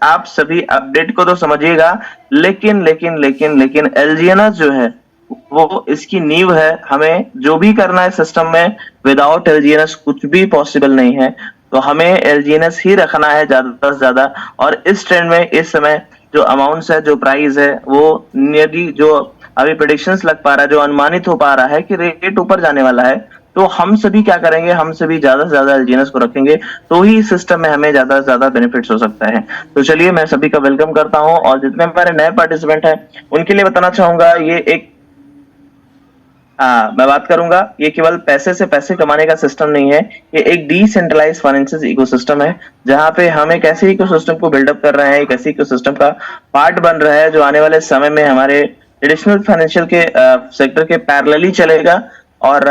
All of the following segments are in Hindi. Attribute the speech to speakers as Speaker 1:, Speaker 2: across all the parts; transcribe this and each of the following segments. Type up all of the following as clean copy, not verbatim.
Speaker 1: आप सभी अपडेट को तो समझिएगा, लेकिन एलजीएनएस जो है वो इसकी नींव है। हमें जो भी करना है सिस्टम में, विदाउट एलजीएनएस कुछ भी पॉसिबल नहीं है। तो हमें एलजीएनएस ही रखना है ज्यादा से ज्यादा। और इस ट्रेंड में इस समय जो अमाउंट्स है, जो प्राइस है, वो नियरली जो अभी प्रेडिक्शंस लग पा रहा है, जो अनुमानित हो पा रहा है कि रेट ऊपर जाने वाला है। तो हम सभी क्या करेंगे, हम सभी ज्यादा से ज्यादा एलजीएनएस को रखेंगे, तो ही इस सिस्टम में हमें ज्यादा से ज्यादा बेनिफिट्स हो सकता है। तो चलिए, मैं सभी का वेलकम करता हूं, और जितने हमारे नए पार्टिसिपेंट हैं उनके लिए बताना चाहूंगा, ये एक मैं बात करूंगा, ये केवल पैसे से पैसे कमाने का सिस्टम नहीं है। ये एक डिसेंट्रलाइज फाइनेंशियल इकोसिस्टम है, जहां पे हम एक ऐसे इकोसिस्टम को बिल्डअप कर रहे हैं, एक ऐसे इकोसिस्टम का पार्ट बन रहा है जो आने वाले समय में हमारे ट्रेडिशनल फाइनेंशियल के सेक्टर के पैरेलली चलेगा। और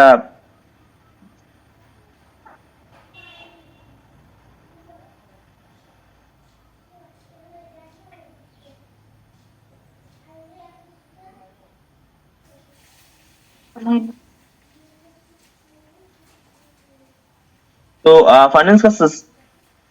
Speaker 1: तो फाइनेंस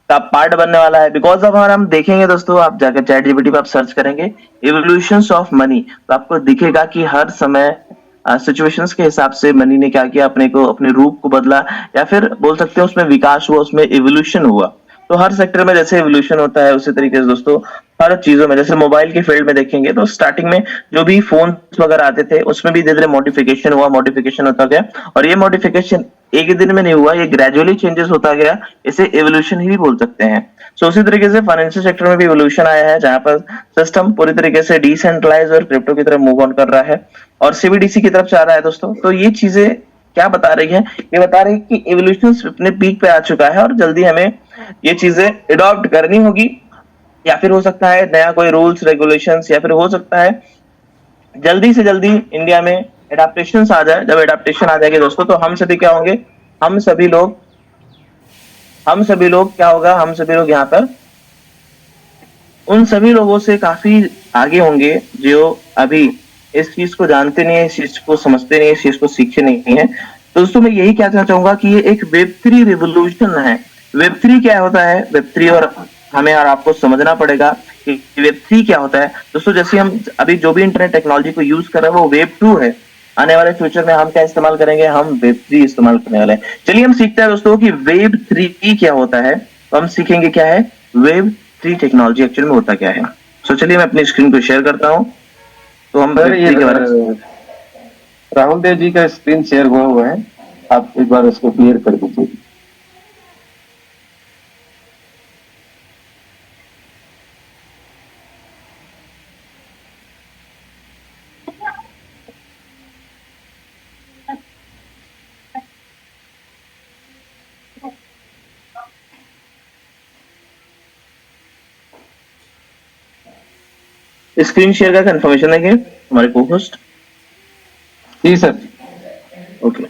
Speaker 1: का पार्ट बनने वाला है। बिकॉज अब अगर हम देखेंगे दोस्तों, आप जाकर चैट जीपीटी पे आप सर्च करेंगे इवोल्यूशंस ऑफ मनी, तो आपको दिखेगा कि हर समय सिचुएशंस के हिसाब से मनी ने क्या किया, अपने को, अपने रूप को बदला, या फिर बोल सकते हैं उसमें विकास हुआ, उसमें इवोल्यूशन हुआ। तो हर सेक्टर में जैसे इवोल्यूशन होता है, उसी तरीके से दोस्तों हर चीजों में, जैसे मोबाइल के फील्ड में देखेंगे तो स्टार्टिंग में जो भी फोन वगैरह आते थे उसमें भी धीरे धीरे मॉडिफिकेशन हुआ, मॉडिफिकेशन होता गया। और ये मॉडिफिकेशन एक ही दिन में नहीं हुआ, ये ग्रेजुअली चेंजेस होता गया। इसे एवोल्यूशन ही बोल सकते हैं। सो उसी तरीके से फाइनेंशियल सेक्टर में भी एवोल्यूशन आया है, जहां पर सिस्टम पूरी तरीके से डिसेंट्रलाइज और क्रिप्टो की तरफ मूव ऑन कर रहा है, और सीबीडीसी की तरफ जा रहा है दोस्तों। तो ये चीजें क्या बता रही है, ये बता रही है कि एवोल्यूशन अपने पीक पे आ चुका है, और जल्दी हमें ये चीजें अडॉप्ट करनी होगी। या फिर हो सकता है नया कोई रूल्स रेगुलेशंस, या फिर हो सकता है जल्दी से जल्दी इंडिया में एडाप्टेशन आ जाए। जब एडाप्टेशन आ जाएगी दोस्तों, तो हम सभी क्या होंगे, हम सभी लोग हम सभी लोग क्या होगा, हम सभी लोग यहाँ पर उन सभी लोगों से काफी आगे होंगे जो अभी इस चीज को जानते नहीं है, इस चीज को समझते नहीं है, इस चीज को सीखे नहीं है। तो दोस्तों मैं यही कहना चाहूंगा कि ये एक वेब 3 रिवोल्यूशन है। वेब 3 क्या होता है, वेब 3 और हमें और आपको समझना पड़ेगा कि वेब 3 क्या होता है दोस्तों। जैसे हम अभी जो भी इंटरनेट टेक्नोलॉजी को यूज कर रहे हैं वो वेब 2 है। आने वाले फ्यूचर में हम क्या इस्तेमाल करेंगे, हम वेब 3 इस्तेमाल करने वाले हैं। चलिए हम सीखते हैं दोस्तों कि वेब 3 क्या होता है। तो हम सीखेंगे क्या है वेब 3 टेक्नोलॉजी एक्चुअल में होता क्या है। सो चलिए मैं अपनी स्क्रीन को शेयर करता हूँ। तो हम
Speaker 2: सर ये
Speaker 1: वेब 3 के बारे में
Speaker 2: राहुल देव जी का स्क्रीन शेयर हुआ है, आप एक बार उसको क्लियर कर दीजिए।
Speaker 1: स्क्रीन शेयर का कंफर्मेशन देंगे हमारे को होस्ट।
Speaker 2: जी सर।
Speaker 1: ओके,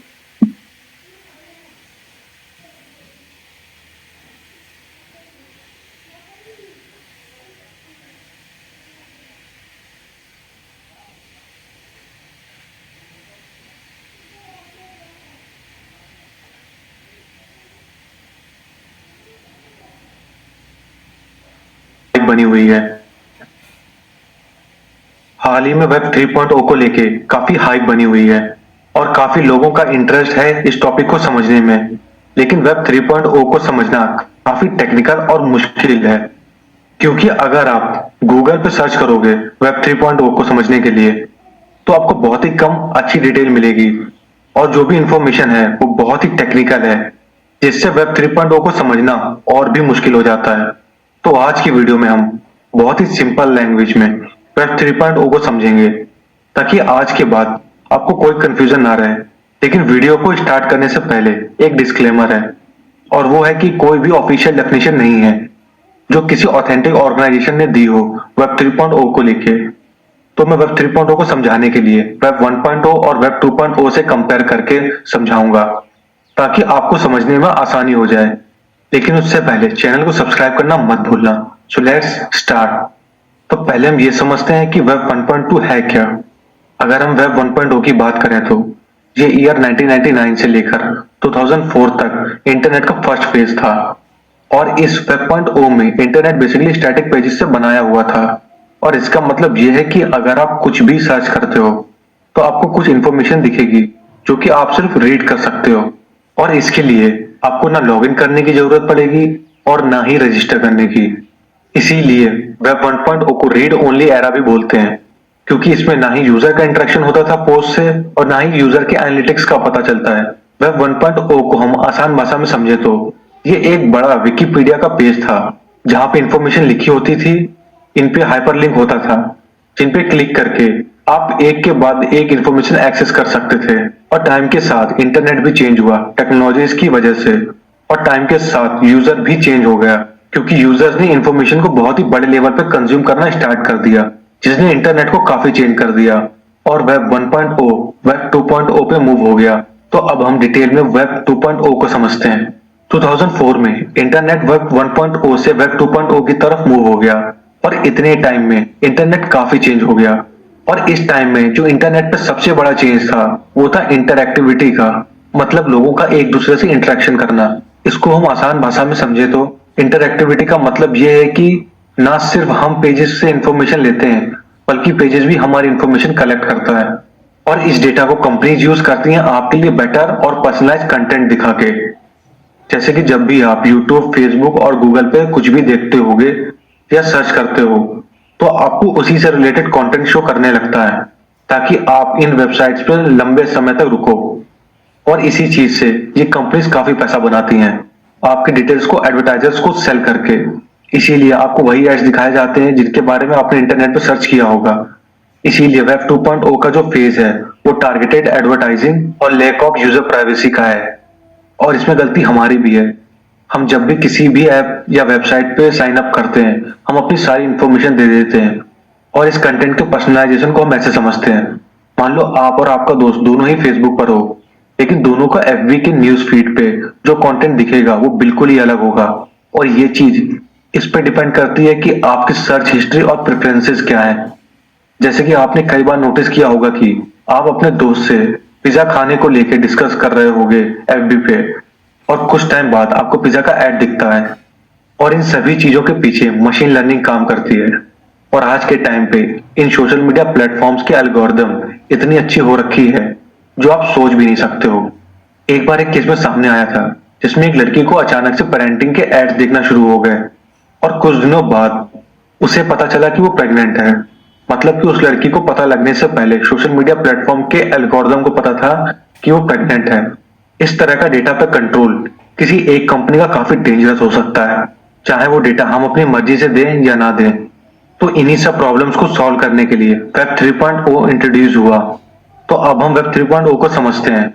Speaker 3: बनी हुई है। हाल ही में वेब 3.0 को लेके काफी हाइप बनी हुई है और काफी लोगों का इंटरेस्ट है इस टॉपिक को समझने में। लेकिन वेब 3.0 को समझना काफी टेक्निकल और मुश्किल है, क्योंकि अगर आप गूगल पे सर्च करोगे वेब 3.0 को समझने के लिए तो आपको बहुत ही कम अच्छी डिटेल मिलेगी, और जो भी इंफॉर्मेशन है वो बहुत ही टेक्निकल है, जिससे वेब 3.0 को समझना और भी मुश्किल हो जाता है। तो आज की वीडियो में हम बहुत ही सिंपल लैंग्वेज में वेब 3.0 को समझेंगे, ताकि आज के बाद आपको कोई कंफ्यूजन ना रहे। लेकिन वीडियो को स्टार्ट करने से पहले एक डिस्क्लेमर है, और वो है कि कोई भी ऑफिशियल डेफिनेशन नहीं है जो किसी ऑथेंटिक ऑर्गेनाइजेशन ने दी हो वेब 3.0 को लेके। तो मैं वेब 3.0 को समझाने के लिए वेब 1.0 और वेब 2.0 से कंपेयर करके समझाऊंगा, ताकि आपको समझने में आसानी हो जाए। लेकिन उससे पहले चैनल को सब्सक्राइब करना मत भूलना। So let's start. तो पहले हम ये समझते हैं कि वेब 1.2 है क्या। अगर हम वेब 1.0 की बात करें तो ये ईयर 1999 से लेकर 2004 तक इंटरनेट का फर्स्ट फेज था। और इस वेब.o में इंटरनेट बेसिकली स्टैटिक पेजेस से बनाया हुआ था और इसका मतलब यह है कि अगर आप कुछ भी सर्च करते हो तो आपको कुछ इंफॉर्मेशन दिखेगी जो कि आप सिर्फ रीड कर सकते हो और इसके लिए आपको ना लॉगिन करने की जरूरत पड़ेगी और ना ही रजिस्टर करने की। इसीलिए वेब 1.0 को रीड ओनली एरा भी बोलते हैं क्योंकि इसमें ना ही यूजर का इंटरेक्शन होता था पोस्ट से और ना ही यूजर के एनालिटिक्स का पता चलता है। वेब 1.0 को हम आसान भाषा में समझे तो ये एक बड़ा विकिपीडिया का पेज था जहां पे इंफॉर्मेशन लिखी होती थी, इन पे हाइपरलिंक होता था जिन पे क्लिक करके आप एक के बाद एक इंफॉर्मेशन एक्सेस कर सकते थे। और टाइम के साथ इंटरनेट भी चेंज हुआ टेक्नोलॉजीज की वजह से और टाइम के साथ यूजर भी चेंज हो गया क्योंकि यूजर्स ने इंफॉर्मेशन को बहुत ही बड़े लेवल पे कंज्यूम करना स्टार्ट कर दिया जिसने इंटरनेट को काफी चेंज कर दिया और वेब 1.0 वेब 2.0 पे मूव हो गया। तो अब हम डिटेल में वेब 2.0 को समझते हैं। 2004 में इंटरनेट वेब 1.0 से वेब 2.0 की तरफ मूव हो गया और इतने टाइम में इंटरनेट काफी चेंज हो गया और इस टाइम में जो इंटरनेट पे सबसे बड़ा चेंज था वो था इंटरएक्टिविटी का, मतलब लोगों का एक दूसरे से इंटरेक्शन करना। इसको हम आसान भाषा में समझे तो इंटरएक्टिविटी का मतलब ये है कि ना सिर्फ हम पेजेस से इंफॉर्मेशन लेते हैं बल्कि पेजेस भी हमारी इंफॉर्मेशन कलेक्ट करता है और इस डेटा को कंपनीज यूज करती हैं आपके लिए बेटर और पर्सनलाइज कंटेंट दिखा के। जैसे कि जब भी आप YouTube, Facebook और Google पे कुछ भी देखते होगे या सर्च करते हो तो आपको उसी से रिलेटेड कंटेंट शो करने लगता है ताकि आप इन वेबसाइट्स पे लंबे समय तक रुको और इसी चीज से ये कंपनीज काफी पैसा बनाती हैं आपके डिटेल्स को एडवर्टाइजर्स को सेल करके। इसीलिए आपको वही एड्स दिखाए जाते हैं जिनके बारे में आपने इंटरनेट पे सर्च किया होगा। इसीलिए वेब 2.0 का जो फेज है वो टारगेटेड एडवर्टाइजिंग और लैक ऑफ यूजर प्राइवेसी का है और इसमें गलती हमारी भी है। हम जब भी किसी भी ऐप या वेबसाइट पे साइन अप करते हैं हम अपनी सारी इंफॉर्मेशन दे देते हैं और इस कंटेंट के पर्सनलाइजेशन को हम ऐसे समझते हैं। मान लो आप और आपका दोस्त दोनों ही फेसबुक पर हो लेकिन दोनों का एफबी के न्यूज फीड पे जो कंटेंट दिखेगा वो बिल्कुल ही अलग होगा और ये चीज इस पे डिपेंड करती है कि आपकी सर्च हिस्ट्री और प्रेफरेंसेस क्या है। जैसे कि आपने कई बार नोटिस किया होगा कि आप अपने दोस्त से पिज्जा खाने को लेके डिस्कस कर रहे होगे एफबी पे और कुछ टाइम बाद आपको पिज्जा का ऐड दिखता है और इन सभी चीजों के पीछे मशीन लर्निंग काम करती है। और आज के टाइम पे इन सोशल मीडिया प्लेटफॉर्म्स की एल्गोरिदम इतनी अच्छी हो रखी है जो आप सोच भी नहीं सकते हो। एक बार एक केस में सामने आया था जिसमें एक लड़की को अचानक से पेरेंटिंग के एड्स दिखना शुरू हो गए और कुछ दिनों बाद उसे पता चला कि वो प्रेग्नेंट है। मतलब कि उस लड़की को पता लगने से पहले सोशल मीडिया प्लेटफॉर्म के एल्गोरिदम को पता था कि वो प्रेग्नेंट है। इस तरह का डेटा पर कंट्रोल किसी एक कंपनी का काफी डेंजरस हो सकता है, चाहे वो डेटा हम अपनी मर्जी से दें या ना दें। तो इन्हीं सब प्रॉब्लम्स को सॉल्व करने के लिए वेब 3.0 इंट्रोड्यूस हुआ। तो अब हम वेब 3.0 को समझते हैं।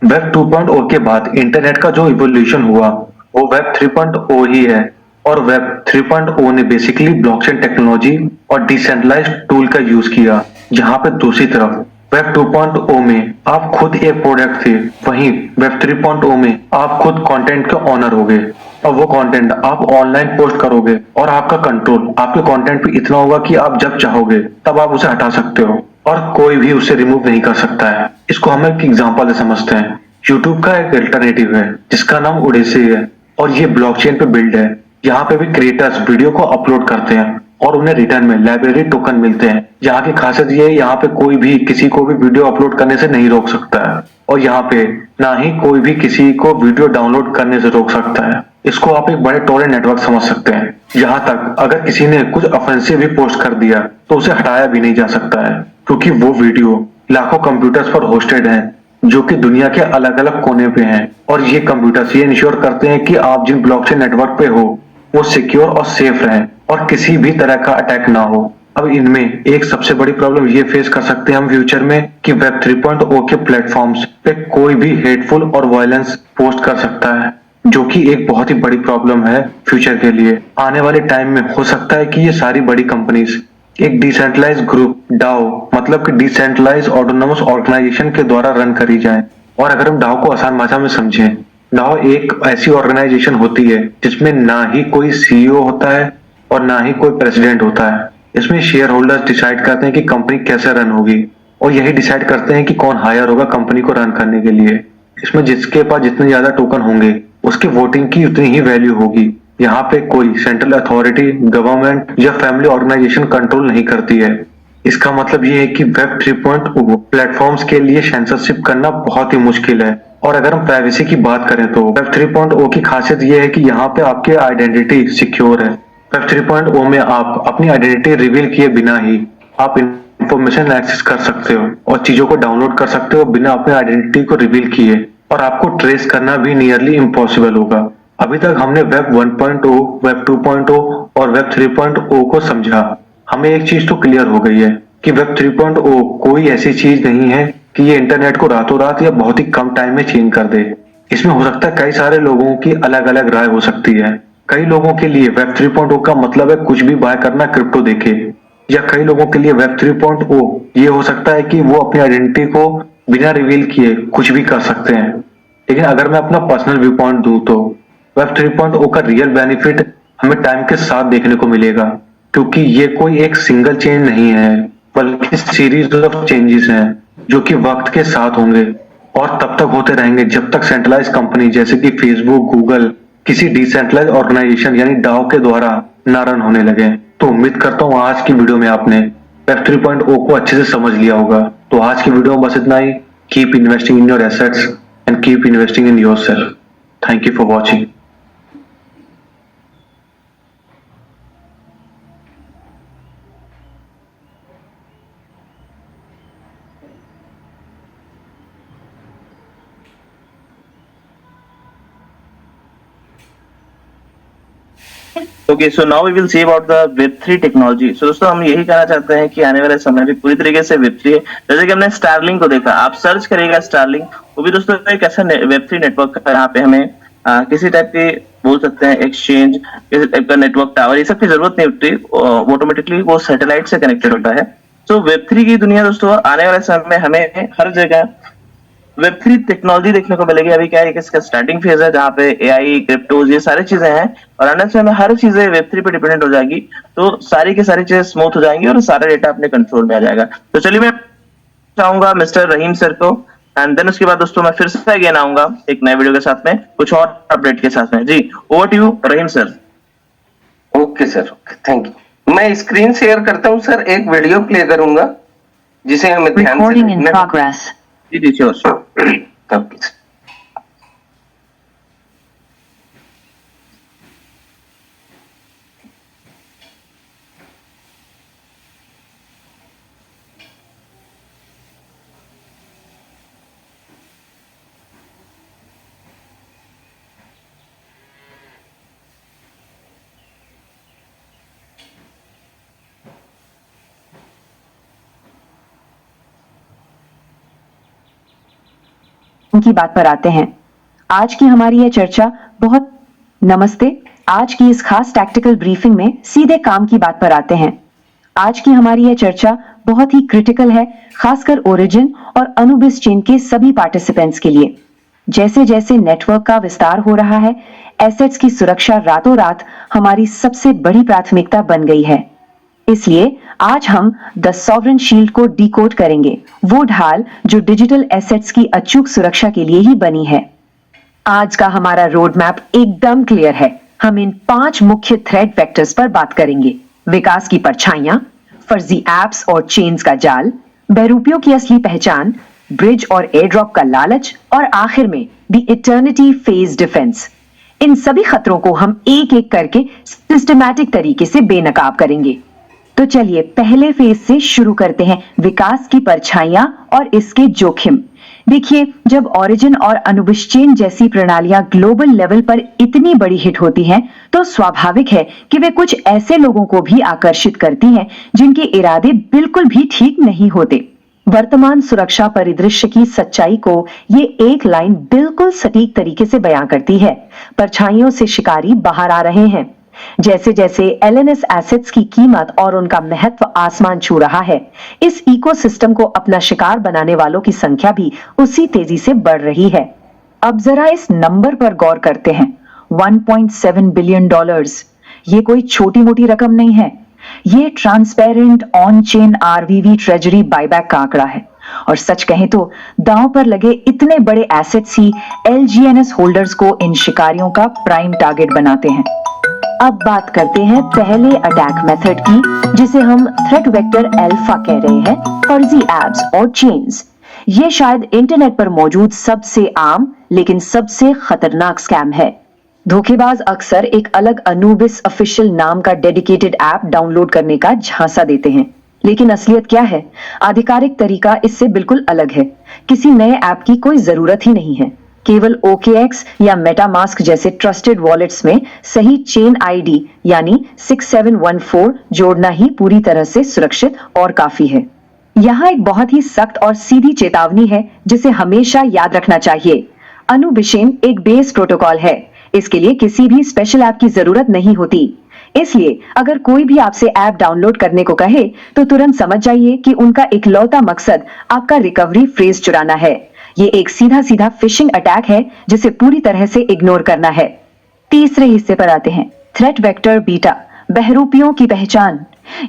Speaker 3: वेब 2.0 के बाद इंटरनेट का जो इवोल्यूशन हुआ वो वेब 3.0 ही है और वेब 3.0 ने बेसिकली ब्लॉकचेन टेक्नोलॉजी और डिसेंट्रलाइज्ड टूल का यूज किया, जहां पे दूसरी तरफ वेब 2.0 में आप खुद एक प्रोडक्ट थे, वहीं वेब 3.0 में आप खुद कंटेंट के ऑनर हो गए और वो कंटेंट आप ऑनलाइन पोस्ट करोगे और आपका कंट्रोल आपके कंटेंट पे इतना होगा कि आप जब चाहोगे तब आप उसे हटा सकते हो और कोई भी उसे रिमूव नहीं कर सकता है। इसको हम एक एग्जांपल से समझते हैं। यूट्यूब का एक अल्टरनेटिव है जिसका नाम ओडेसी है और ये ब्लॉकचेन पे बिल्ड है। यहाँ पे भी क्रिएटर्स वीडियो को अपलोड करते हैं और उन्हें रिटर्न में लाइब्रेरी टोकन मिलते हैं। यहाँ की खासियत ये है यहाँ पे कोई भी किसी को भी वीडियो अपलोड करने से नहीं रोक सकता है और यहाँ पे ना ही कोई भी किसी को वीडियो डाउनलोड करने से रोक सकता है। इसको आप एक बड़े टोरेंट नेटवर्क समझ सकते हैं। यहाँ तक अगर किसी ने कुछ ऑफेंसिव भी पोस्ट कर दिया तो उसे हटाया भी नहीं जा सकता है क्योंकि वो वीडियो लाखों कंप्यूटर्स पर होस्टेड है जो कि दुनिया के अलग अलग कोने पे हैं और ये कंप्यूटर्स ये इंश्योर करते हैं कि आप जिन ब्लॉकचेन नेटवर्क पे हो वो सिक्योर और सेफ रहें और किसी भी तरह का अटैक ना हो। अब इनमें एक सबसे बड़ी प्रॉब्लम ये फेस कर सकते हैं हम फ्यूचर में कि वेब 3.0 के प्लेटफॉर्म्स पे कोई भी हेटफुल और वायलेंस पोस्ट कर सकता है, जो कि एक बहुत ही बड़ी प्रॉब्लम है फ्यूचर के लिए। आने वाले टाइम में हो सकता है कि ये सारी बड़ी कंपनीज एक डिसेंट्रलाइज ग्रुप डाओ मतलब कि डिसेंट्रलाइज ऑटोनोमस ऑर्गेनाइजेशन के द्वारा रन करी जाए। और अगर हम डाओ को आसान भाषा में समझें, डाओ एक ऐसी ऑर्गेनाइजेशन होती है जिसमें ना ही कोई सीईओ होता है और ना ही कोई प्रेसिडेंट होता है। इसमें शेयर होल्डर्स डिसाइड करते हैं कि कंपनी कैसे रन होगी और यही डिसाइड करते हैं कि कौन हायर होगा कंपनी को रन करने के लिए। इसमें जिसके पास जितने ज्यादा टोकन होंगे उसके वोटिंग की उतनी ही वैल्यू होगी यहाँ पे कोई सेंट्रल अथॉरिटी, गवर्नमेंट या फैमिली ऑर्गेनाइजेशन कंट्रोल नहीं करती है। इसका मतलब ये है कि वेब 3.0 प्लेटफॉर्म्स के लिए सेंसरशिप करना बहुत ही मुश्किल है। और अगर हम प्राइवेसी की बात करें तो वेब 3.0 की खासियत ये है कि यहाँ पे आपकी आइडेंटिटी सिक्योर है। वेब 3.0 में आप अपनी आइडेंटिटी रिवील किए बिना ही आप इंफॉर्मेशन एक्सेस कर सकते हो और चीजों को डाउनलोड कर सकते हो बिना अपनी आइडेंटिटी को रिवील किए, और आपको ट्रेस करना भी नियरली इम्पॉसिबल होगा। अभी तक हमने वेब 1.0, वेब 2.0 और वेब 3.0 को समझा। हमें एक चीज तो क्लियर हो गई है कि वेब 3.0 कोई ऐसी चीज नहीं है कि ये इंटरनेट को रातों रात या बहुत ही कम टाइम में चेंज कर दे। इसमें हो सकता है कई सारे लोगों की अलग अलग राय हो सकती है। कई लोगों के लिए वेब 3.0 का मतलब है कुछ भी बाय करना क्रिप्टो देके, या कई लोगों के लिए वेब 3.0 ये हो सकता है कि वो अपनी आइडेंटिटी को बिना रिवील किए कुछ भी कर सकते हैं। लेकिन अगर मैं अपना पर्सनल व्यू पॉइंट दूं तो वेब 3.0 का रियल बेनिफिट हमें टाइम के साथ देखने को मिलेगा, क्योंकि ये कोई एक सिंगल चेंज नहीं है बल्कि सीरीज ऑफ चेंजेस हैं जो कि वक्त के साथ होंगे और तब तक होते रहेंगे जब तक सेंट्रलाइज कंपनी जैसे कि फेसबुक, गूगल किसी डिसेंट्रलाइज ऑर्गेनाइजेशन यानी डाओ के द्वारा ना रन होने लगे। तो उम्मीद करता हूँ आज की वीडियो में आपने वेब 3.0 को अच्छे से समझ लिया होगा। तो आज की वीडियो में बस इतना ही। Keep investing in your assets and keep investing in yourself. Thank you for watching.
Speaker 1: Okay, so now we will see about the वेब3 टेक्नोलॉजी। सो दोस्तों हम यही कहना चाहते हैं कि आने वाले समय में पूरी तरीके से वेब3 है। जैसे कि हमने स्टारलिंक को देखा, आप सर्च करिएगा स्टारलिंक, वो भी दोस्तों एक ऐसा वेब3 नेटवर्क है जहाँ पे हमें किसी टाइप के बोल सकते हैं एक्सचेंज, किसी टाइप का नेटवर्क टावर, ये सब की जरूरत नहीं होती, ऑटोमेटिकली वो सैटेलाइट से कनेक्टेड होता है। सो वेब3 की दुनिया दोस्तों आने वाले समय में हमें हर जगह वेब3 टेक्नोलॉजी देखने को मिलेगी। अभी क्या है कि इसका स्टार्टिंग फेज है जहाँ पे एआई, क्रिप्टोज, ये सारी चीजें हैं, और आने समय में हर चीजें वेब3 पे डिपेंडेंट हो जाएगी। तो सारी की सारी चीजें स्मूथ हो जाएंगी और सारा डेटा अपने कंट्रोल में आ जाएगा। तो चलिए मैं चाहूंगा मिस्टर रहीम सर को, एंड देन उसके बाद दोस्तों मैं फिर से अगेन आऊंगा एक नए वीडियो के साथ में, कुछ और अपडेट के साथ में। जी, over to you Rahim sir.
Speaker 2: Okay sir, okay, thank you. मैं स्क्रीन शेयर करता हूं सर, एक वीडियो प्ले करूंगा जिसे हमें ध्यान से
Speaker 4: Recording in
Speaker 2: देखना है।
Speaker 4: progress.
Speaker 1: जी जी श्योर श्योर।
Speaker 2: Okay sir.
Speaker 4: की बात पर आते हैं। आज की हमारी यह चर्चा बहुत नमस्ते। आज की इस खास टैक्टिकल ब्रीफिंग में सीधे काम की बात पर आते हैं। आज की हमारी यह चर्चा बहुत ही क्रिटिकल है, खासकर ओरिजिन और अनुबिस चेन के सभी पार्टिसिपेंट्स के लिए। जैसे जैसे नेटवर्क का विस्तार हो रहा है, एसेट्स की सुरक्षा रातों रात हमारी सबसे बड़ी प्राथमिकता बन गई है। इसलिए आज हम द सॉवरेन शील्ड को डिकोड करेंगे, वो ढाल जो डिजिटल एसेट्स की अचूक सुरक्षा के लिए ही बनी है। आज का हमारा रोड मैप एकदम क्लियर है। हम इन 5 मुख्य थ्रेड वेक्टर्स पर बात करेंगे: विकास की परछाइयां, फर्जी एप्स और चेन्स का जाल, बहरूपियों की असली पहचान, ब्रिज और एयर ड्रॉप का लालच, और आखिर में द इटर्निटी फेज डिफेंस। इन सभी खतरों को हम एक एक करके सिस्टमैटिक तरीके से बेनकाब करेंगे। तो चलिए पहले फेज से शुरू करते हैं, विकास की परछाइयां और इसके जोखिम। देखिए, जब ओरिजिन और अनुबिस चेन जैसी प्रणालियां ग्लोबल लेवल पर इतनी बड़ी हिट होती हैं, तो स्वाभाविक है कि वे कुछ ऐसे लोगों को भी आकर्षित करती हैं जिनके इरादे बिल्कुल भी ठीक नहीं होते। वर्तमान सुरक्षा परिदृश्य की सच्चाई को ये एक लाइन बिल्कुल सटीक तरीके से बयां करती है: परछाइयों से शिकारी बाहर आ रहे हैं। जैसे जैसे एलएनएस एसेट्स की कीमत और उनका महत्व आसमान छू रहा है, इस इकोसिस्टम को अपना शिकार बनाने वालों की संख्या भी उसी तेजी से बढ़ रही है। अब जरा इस नंबर पर गौर करते हैं, $1.7 बिलियन। ये कोई छोटी मोटी रकम नहीं है। ये transparent on chain RVV treasury buyback का आंकड़ा है। और सच कहें तो दांव पर लगे इतने बड़े एसेट्स ही LGNS होल्डर्स को इन शिकारियों का प्राइम टारगेट बनाते हैं। अब बात करते हैं पहले अटैक मेथड की, जिसे हम थ्रेट वेक्टर अल्फा कह रहे हैं, फर्जी एप्स और चेन्स। ये शायद इंटरनेट पर मौजूद सबसे आम लेकिन सबसे खतरनाक स्कैम है। धोखेबाज अक्सर एक अलग अनूबिस ऑफिशियल नाम का डेडिकेटेड ऐप डाउनलोड करने का झांसा देते हैं, लेकिन असलियत क्या है? आधिकारिक तरीका इससे बिल्कुल अलग है। किसी नए ऐप की कोई जरूरत ही नहीं है। केवल OKX या मेटामास्क जैसे ट्रस्टेड वॉलेट्स में सही चेन ID यानी 6714 जोड़ना ही पूरी तरह से सुरक्षित और काफी है। यहाँ एक बहुत ही सख्त और सीधी चेतावनी है जिसे हमेशा याद रखना चाहिए। अनुबिशेन एक बेस प्रोटोकॉल है। इसके लिए किसी भी स्पेशल ऐप की जरूरत नहीं होती। इसलिए अगर कोई भी आपसे ऐप डाउनलोड करने को कहे तो तुरंत समझ जाइए कि उनका इकलौता मकसद आपका रिकवरी फ्रेज चुराना है। ये एक सीधा सीधा फिशिंग अटैक है जिसे पूरी तरह से इग्नोर करना है। तीसरे हिस्से पर आते हैं, थ्रेट वेक्टर बीटा, बहरूपियों की पहचान।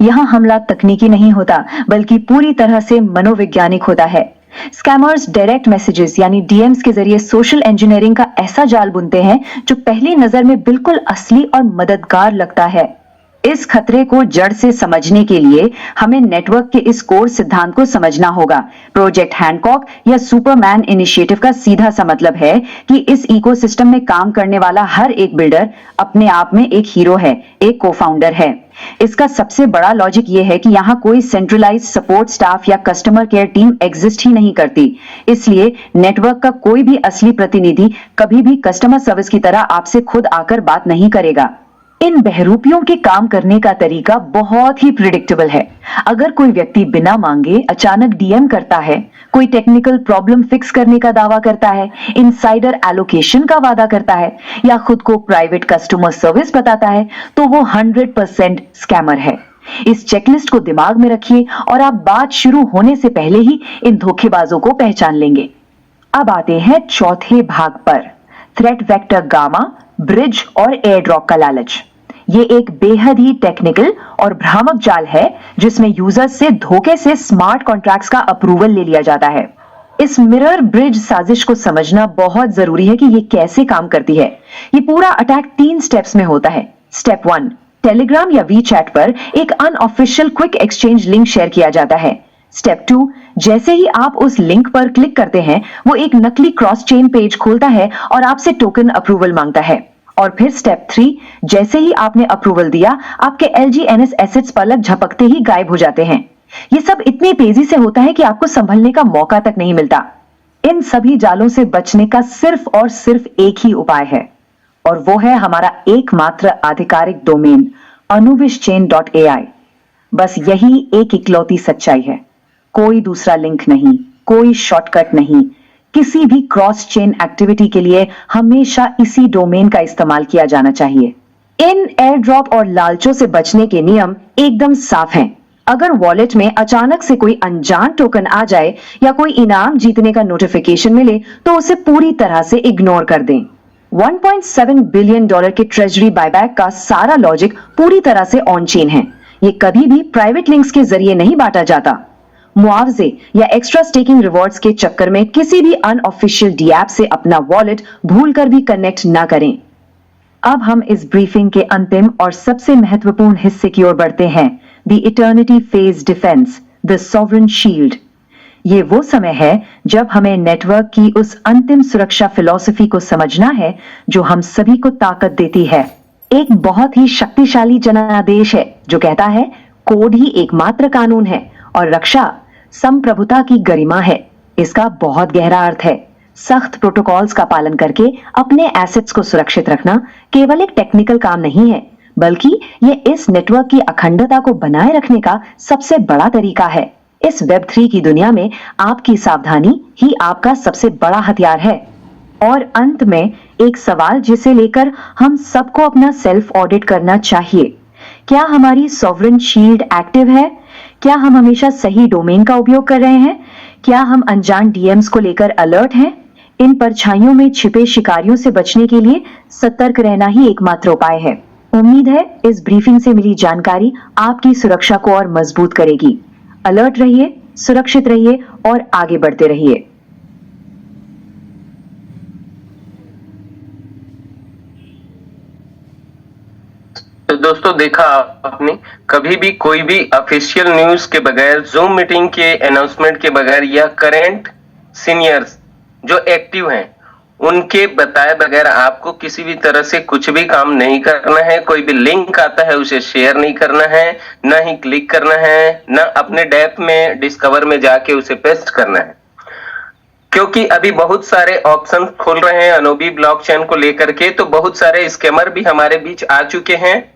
Speaker 4: यहाँ हमला तकनीकी नहीं होता बल्कि पूरी तरह से मनोवैज्ञानिक होता है। स्कैमर्स डायरेक्ट मैसेजेस यानी DMs के जरिए सोशल इंजीनियरिंग का ऐसा जाल बुनते हैं जो पहली नजर में बिल्कुल असली और मददगार लगता है। इस खतरे को जड़ से समझने के लिए हमें नेटवर्क के इस कोर सिद्धांत को समझना होगा। प्रोजेक्ट हैंकॉक या सुपरमैन इनिशिएटिव का सीधा सा मतलब है कि इस इकोसिस्टम में काम करने वाला हर एक बिल्डर अपने आप में एक हीरो है, एक को-फाउंडर है। इसका सबसे बड़ा लॉजिक ये है कि यहाँ कोई सेंट्रलाइज्ड सपोर्ट स्टाफ या कस्टमर केयर टीम एग्जिस्ट ही नहीं करती। इसलिए नेटवर्क का कोई भी असली प्रतिनिधि कभी भी कस्टमर सर्विस की तरह आपसे खुद आकर बात नहीं करेगा। इन बहरूपियों के काम करने का तरीका बहुत ही प्रिडिक्टेबल है। अगर कोई व्यक्ति बिना मांगे अचानक DM करता है, कोई टेक्निकल प्रॉब्लम फिक्स करने का दावा करता है, इनसाइडर एलोकेशन का वादा करता है या खुद को प्राइवेट कस्टमर सर्विस बताता है, तो वो 100% स्कैमर है। इस चेकलिस्ट को दिमाग में रखिए और आप बात शुरू होने से पहले ही इन धोखेबाजों को पहचान लेंगे। अब आते हैं चौथे भाग पर, थ्रेट वेक्टर गामा, ब्रिज और एयर ड्रॉप का लालच। ये एक बेहद ही टेक्निकल और भ्रामक जाल है जिसमें यूजर्स से धोखे से स्मार्ट कॉन्ट्रैक्ट्स का अप्रूवल ले लिया जाता है। इस मिरर ब्रिज साजिश को समझना बहुत जरूरी है कि ये कैसे काम करती है। ये पूरा अटैक 3 स्टेप्स में होता है। स्टेप 1, टेलीग्राम या WeChat पर एक unofficial quick exchange link share किया जाता है। स्टेप 2, जैसे ही आप उस लिंक पर क्लिक करते हैं, वो एक नकली क्रॉस चेन पेज खोलता है और आपसे टोकन अप्रूवल मांगता है। और फिर स्टेप 3, जैसे ही आपने अप्रूवल दिया, आपके LGNS एसेट्स पलक झपकते ही गायब हो जाते हैं। ये सब इतनी तेजी से होता है कि आपको संभलने का मौका तक नहीं मिलता। इन सभी जालों से बचने का सिर्फ और सिर्फ एक ही उपाय है, और वो है हमारा एकमात्र आधिकारिक डोमेन anuvischain.ai। बस यही एक इकलौती सच्चाई है। कोई दूसरा लिंक नहीं, कोई शॉर्टकट नहीं। किसी भी क्रॉस चेन एक्टिविटी के लिए हमेशा इसी डोमेन का इस्तेमाल किया जाना चाहिए। इन एयर ड्रॉप और लालचों से बचने के नियम एकदम साफ हैं। अगर वॉलेट में अचानक से कोई अनजान टोकन आ जाए या कोई इनाम जीतने का नोटिफिकेशन मिले तो उसे पूरी तरह से इग्नोर कर दें। $1.7 बिलियन के ट्रेजरी बायबैक का सारा लॉजिक पूरी तरह से ऑन चेन है। ये कभी भी प्राइवेट लिंक्स के जरिए नहीं बांटा जाता। मुआवजे या एक्स्ट्रा स्टेकिंग रिवॉर्ड्स के चक्कर में किसी भी अनऑफिशियल DApp से अपना वॉलेट भूलकर भी कनेक्ट ना करें। अब हम इस ब्रीफिंग के अंतिम और सबसे महत्वपूर्ण हिस्से की ओर बढ़ते हैं, the eternity phase defence, the sovereign shield. ये वो समय है जब हमें नेटवर्क की उस अंतिम सुरक्षा फिलॉसफी को समझना है जो हम सभी को ताकत देती है। एक बहुत ही शक्तिशाली जनादेश है जो कहता है कोड ही एकमात्र कानून है और रक्षा संप्रभुता की गरिमा है। इसका बहुत गहरा अर्थ है। सख्त प्रोटोकॉल्स का पालन करके अपने एसेट्स को सुरक्षित रखना केवल एक टेक्निकल काम नहीं है, बल्कि ये इस नेटवर्क की अखंडता को बनाए रखने का सबसे बड़ा तरीका है। इस वेब 3 की दुनिया में आपकी सावधानी ही आपका सबसे बड़ा हथियार है। और अंत में एक सवाल जिसे लेकर हम सबको अपना सेल्फ ऑडिट करना चाहिए। क्या हमारी सॉवरेन शील्ड एक्टिव है? क्या हम हमेशा सही डोमेन का उपयोग कर रहे हैं? क्या हम अनजान DMs को लेकर अलर्ट हैं? इन परछाइयों में छिपे शिकारियों से बचने के लिए सतर्क रहना ही एकमात्र उपाय है। उम्मीद है इस ब्रीफिंग से मिली जानकारी आपकी सुरक्षा को और मजबूत करेगी। अलर्ट रहिए, सुरक्षित रहिए और आगे बढ़ते रहिए।
Speaker 2: तो दोस्तों देखा आपने, कभी भी कोई भी ऑफिशियल न्यूज के बगैर, जूम मीटिंग के अनाउंसमेंट के बगैर या करंट सीनियर्स जो एक्टिव हैं उनके बताए बगैर आपको किसी भी तरह से कुछ भी काम नहीं करना है। कोई भी लिंक आता है उसे शेयर नहीं करना है, ना ही क्लिक करना है, ना अपने डैप में डिस्कवर में जाके उसे पेस्ट करना है। क्योंकि अभी बहुत सारे ऑप्शन खुल रहे हैं अनोबी ब्लॉकचेन को लेकर के, तो बहुत सारे स्कैमर भी हमारे बीच आ चुके हैं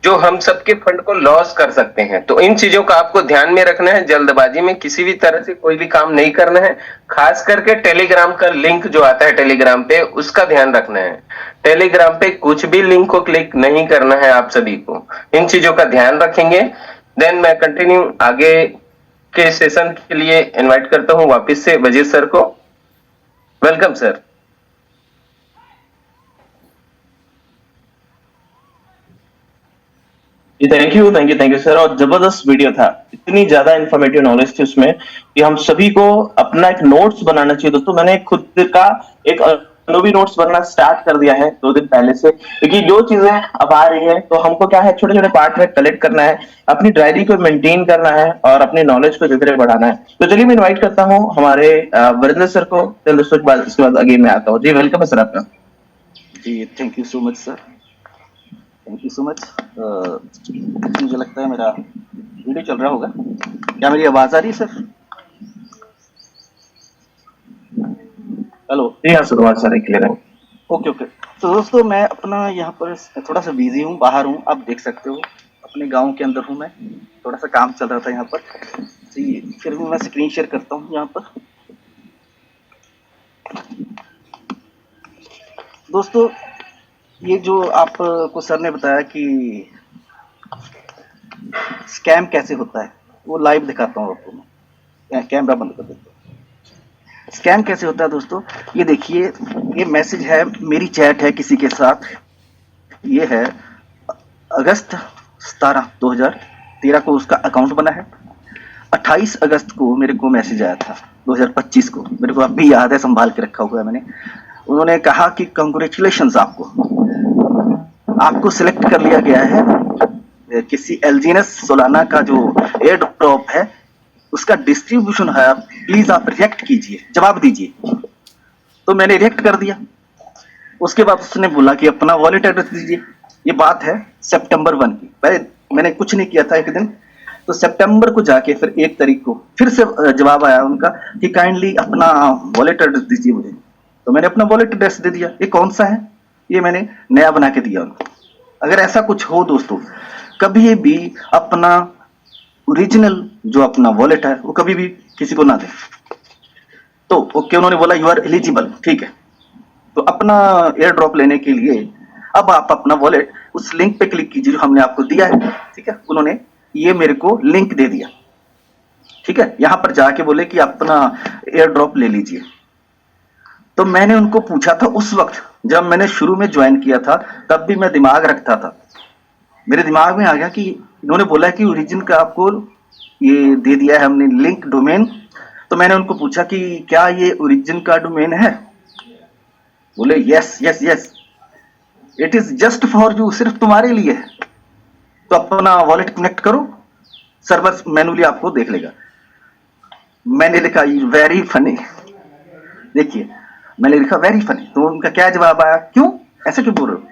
Speaker 2: जो हम सबके फंड को लॉस कर सकते हैं। तो इन चीजों का आपको ध्यान में रखना है, जल्दबाजी में किसी भी तरह से कोई भी काम नहीं करना है। खास करके टेलीग्राम का लिंक जो आता है टेलीग्राम पे, उसका ध्यान रखना है। टेलीग्राम पे कुछ भी लिंक को क्लिक नहीं करना है आप सभी को, इन चीजों का ध्यान रखेंगे। देन मैं कंटिन्यू आगे के सेशन के लिए इनवाइट करता हूं वापस से वजीर सर को। Welcome sir.
Speaker 1: जी थैंक यू सर। और जबरदस्त वीडियो था, इतनी ज्यादा इन्फॉर्मेटिव नॉलेज थी उसमें कि हम सभी को अपना एक नोट्स बनाना चाहिए। दोस्तों मैंने खुद का एक अनुभवी नोट्स बनना स्टार्ट कर दिया है 2 दिन पहले से, क्योंकि जो चीजें अब आ रही है तो हमको क्या है छोटे छोटे पार्ट में कलेक्ट करना है, अपनी डायरी को मेंटेन करना है और अपनी नॉलेज को धीरे धीरे बढ़ाना है। तो चलिए मैं इन्वाइट करता हूँ हमारे वरिंदर सर को। then दोस्तों इसके बाद आगे मैं आता हूँ। जी वेलकम है सर आपका।
Speaker 5: जी thank you so much sir, thank you so much. मुझे लगता है मेरा वीडियो चल रहा होगा, क्या मेरी आवाज़ आ रही है सर? हेलो।
Speaker 1: जी हाँ सर, बहुत सारे क्लियर है।
Speaker 5: Okay okay. तो दोस्तों मैं अपना यहाँ पर थोड़ा सा बिजी हूँ, बाहर हूँ, आप देख सकते हो अपने गांव के अंदर हूँ मैं। थोड़ा सा काम चल रहा था यहाँ पर, जी फिर भी मैं स्क्रीन शेयर करता हूँ यहाँ पर। दोस्तों ये जो आपको सर ने बताया कि स्कैम कैसे होता है, वो लाइव दिखाता हूँ आपको मैं। कैमरा बंद कर देता हूँ। स्कैम कैसे होता है दोस्तों, ये देखिए, ये मैसेज है, मेरी चैट है किसी के साथ। ये है अगस्त 17 2013 को उसका अकाउंट बना है। 28 अगस्त को मेरे को मैसेज आया था 2025 को, मेरे को अभी याद है, संभाल के रखा हुआ है मैंने। उन्होंने कहा कि कंग्रेचुलेशंस, आपको सिलेक्ट कर लिया गया है किसी एलजीनस सोलाना का जो एयर ड्रॉप है उसका डिस्ट्रीब्यूशन है, प्लीज आप रिएक्ट कीजिए, जवाब दीजिए। तो मैंने रिएक्ट कर दिया। उसके बाद उसने बोला कि अपना वॉलेट एड्रेस दीजिए। ये बात है सितंबर 1 की, पहले मैंने कुछ नहीं किया था एक दिन। तो सितंबर को जाके फिर 1 तारीख को फिर से जवाब आया उनका कि काइंडली अपना वॉलेट एड्रेस दीजिए मुझे। तो मैंने अपना वॉलेट एड्रेस दे दिया। ये कौन सा है, ये मैंने नया बना के दिया उनको। अगर ऐसा कुछ हो दोस्तों, कभी भी अपना ओरिजिनल जो अपना वॉलेट है वो कभी भी किसी को ना दे। तो ओके, उन्होंने बोला यू आर एलिजिबल, ठीक है। तो अपना एयर ड्रॉप लेने के लिए अब आप अपना वॉलेट उस लिंक पे क्लिक कीजिए जो हमने आपको दिया है, ठीक है। उन्होंने ये मेरे को लिंक दे दिया, ठीक है। यहां पर जाके बोले कि अपना एयर ड्रॉप ले लीजिए। तो मैंने उनको पूछा था उस वक्त जब मैंने शुरू में ज्वाइन किया था, तब भी मैं दिमाग रखता था। मेरे दिमाग में आ गया कि इन्होंने बोला कि ओरिजिन का आपको ये दे दिया है हमने लिंक डोमेन। तो मैंने उनको पूछा कि क्या ये ओरिजिन का डोमेन है? बोले yes yes yes, it is just for you, सिर्फ तुम्हारे लिए है। तो अपना वॉलेट कनेक्ट करो, सर्वर मैनुअली आपको देख लेगा। मैंने लिखा वेरी फनी, देखिए मैंने लिखा वेरी फनी। तो उनका क्या जवाब आया, क्यों ऐसे क्यों बोल रहे हो?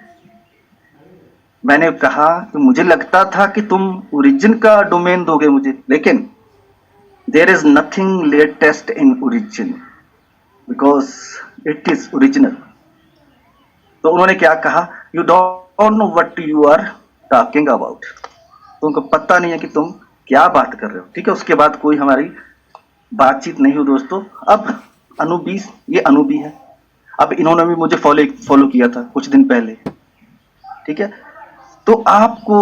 Speaker 5: मैंने कहा कि मुझे लगता था कि तुम ओरिजिन का डोमेन दोगे मुझे, लेकिन there is nothing latest in origin because it is original. तो उन्होंने क्या कहा, you don't know what you are talking about, तुमको पता नहीं है कि तुम क्या बात कर रहे हो, ठीक है। उसके बाद कोई हमारी बातचीत नहीं हुई दोस्तों। अब अनूबी, ये अनूबी है। अब इन्होंने भी मुझे फॉलो किया था कुछ दिन पहले, ठीक है। तो आपको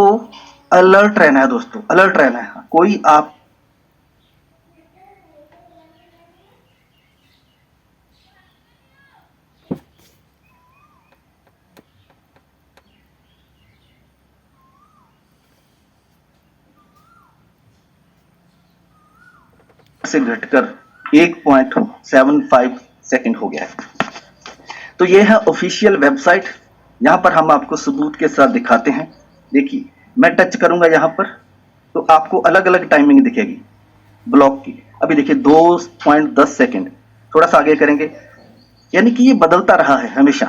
Speaker 5: अलर्ट रहना है दोस्तों, अलर्ट रहना है। कोई आप से घटकर 1.75 सेकंड हो गया है। तो ये है ऑफिशियल वेबसाइट, यहाँ पर हम आपको सबूत के साथ दिखाते हैं। देखिए मैं टच करूंगा यहाँ पर तो आपको अलग अलग टाइमिंग दिखेगी ब्लॉक की। अभी देखिए 2.10 सेकंड, थोड़ा सा आगे करेंगे, यानी कि ये बदलता रहा है हमेशा,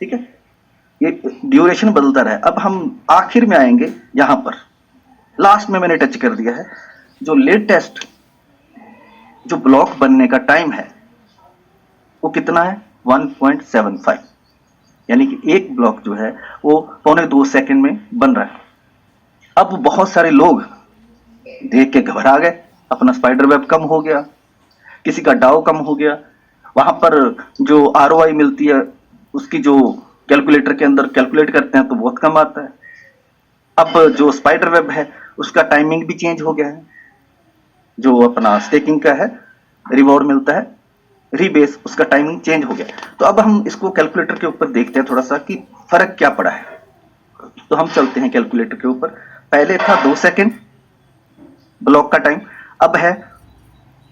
Speaker 5: ठीक है, ये ड्यूरेशन बदलता रहा है। अब हम आखिर में आएंगे, यहाँ पर लास्ट में मैंने टच कर दिया है। जो लेटेस्ट जो ब्लॉक बनने का टाइम है वो कितना है, 1.75, यानी कि एक ब्लॉक जो है वो 1.25 सेकंड में बन रहा है। अब बहुत सारे लोग देख के घबरा गए, अपना स्पाइडर वेब कम हो गया, किसी का डाउ कम हो गया, वहां पर जो ROI मिलती है उसकी जो कैलकुलेटर के अंदर कैलकुलेट करते हैं तो बहुत कम आता है। अब जो स्पाइडर वेब है उसका टाइमिंग भी चेंज हो गया है, जो अपना स्टेकिंग का है रिवॉर्ड मिलता है रीबेस, उसका टाइमिंग चेंज हो गया। तो अब हम इसको कैलकुलेटर के ऊपर देखते हैं थोड़ा सा कि फर्क क्या पड़ा है। तो हम चलते हैं कैलकुलेटर के ऊपर। पहले था 2 सेकंड ब्लॉक का टाइम, अब है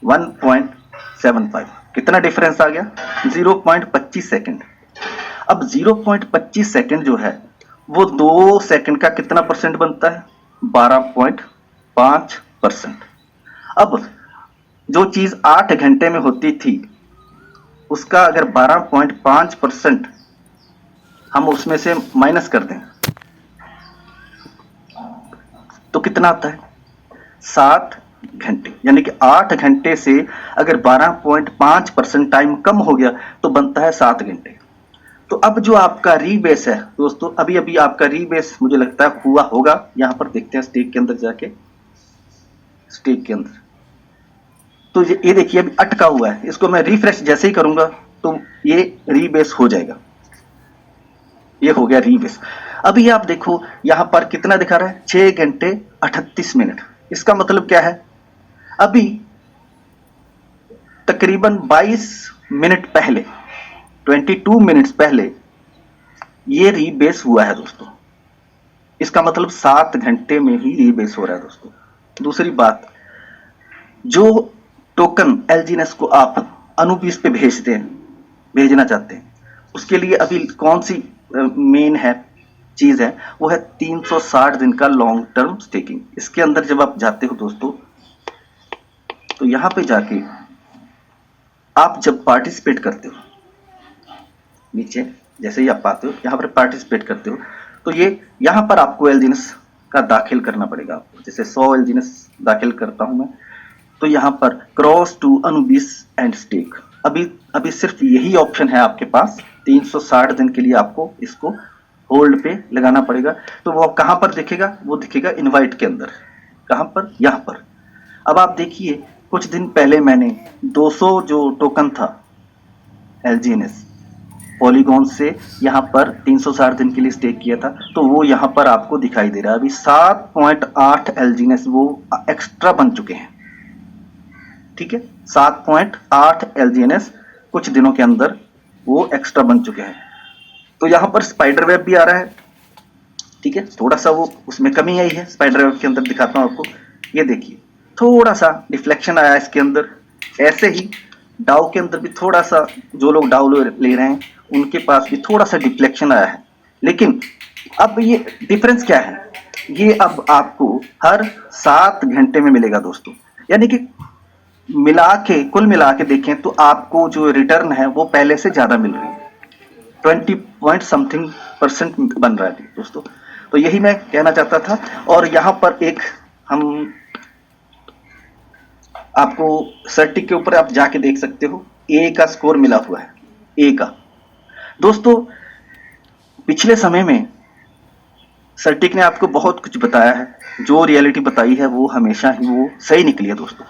Speaker 5: 1.75। कितना डिफरेंस आ गया, 0.25 सेकंड। अब 0.25 सेकंड जो है वो 2 सेकंड का कितना परसेंट बनता है, 12.5%। अब जो चीज 8 घंटे में होती थी उसका अगर 12.5% हम उसमें से माइनस कर दें तो कितना आता है, 7 घंटे। यानी कि 8 घंटे से अगर 12.5% टाइम कम हो गया तो बनता है 7 घंटे। तो अब जो आपका रीबेस है दोस्तों, अभी अभी आपका रीबेस मुझे लगता है हुआ होगा। यहां पर देखते हैं स्टेक के अंदर जाके, स्टेक के अंदर तो ये देखिए अभी अटका हुआ है, इसको मैं रिफ्रेश जैसे ही करूंगा तो ये रीबेस हो जाएगा। ये हो गया रीबेस। अभी आप देखो यहां पर कितना दिखा रहा है, 6 घंटे 38 मिनट। इसका मतलब क्या है, अभी तकरीबन 22 मिनट पहले, 22 मिनट्स पहले ये रीबेस हुआ है दोस्तों। इसका मतलब 7 घंटे में ही रीबेस हो रहा है दोस्तों। दूसरी बात, जो टोकन एलजीनेस को आप अनुबीस पे भेजना चाहते हैं, उसके लिए अभी कौन सी मेन है चीज है, वो है 360 दिन का लॉन्ग टर्म स्टेकिंग। इसके अंदर जब आप जाते हो दोस्तों तो यहां पे जाके आप जब पार्टिसिपेट करते हो, नीचे जैसे ही आप आते हो यहां पर पार्टिसिपेट करते हो तो ये यहां पर आपको एलजीनेस का दाखिल करना पड़ेगा आपको। जैसे 100 एलजीनेस दाखिल करता हूं मैं तो यहां पर क्रॉस टू अनुबीस एंड स्टेक, अभी सिर्फ यही ऑप्शन है आपके पास। 360 दिन के लिए आपको इसको होल्ड पे लगाना पड़ेगा। तो वो कहां पर दिखेगा, वो दिखेगा इनवाइट के अंदर। कहां पर, यहां पर। अब आप देखिए कुछ दिन पहले मैंने 200 जो टोकन था एलजीएनएस पॉलीगॉन से यहां पर 360 दिन के लिए स्टेक किया था, तो वो यहां पर आपको दिखाई दे रहा है। अभी 7.8 एलजीएनएस वो एक्स्ट्रा बन चुके हैं, ठीक है। 7.8 एलजीएनएस कुछ दिनों के अंदर वो एक्स्ट्रा बन चुके हैं। तो यहां पर स्पाइडर वेब भी आ रहा है, ठीक है। थोड़ा सा वो उसमें कमी आई है, स्पाइडर वेब के अंदर दिखाता हूं आपको। ये देखिए थोड़ा सा डिफ्लेक्शन आया इसके अंदर। ऐसे ही डाउ के अंदर भी थोड़ा सा, जो लोग डाउ ले रहे हैं उनके पास भी थोड़ा सा डिफ्लेक्शन आया है। लेकिन अब ये डिफरेंस क्या है, ये अब आपको हर 7 घंटे में मिलेगा दोस्तों। यानी कि कुल मिला के देखें तो आपको जो रिटर्न है वो पहले से ज्यादा मिल रही है। 20% बन रहा है दोस्तों। तो यही मैं कहना चाहता था। और यहां पर एक हम आपको सर्टिक के ऊपर आप जाके देख सकते हो, ए का स्कोर मिला हुआ है, ए का। दोस्तों पिछले समय में सर्टिक ने आपको बहुत कुछ बताया है, जो रियलिटी बताई है वो हमेशा ही वो सही निकली है दोस्तों।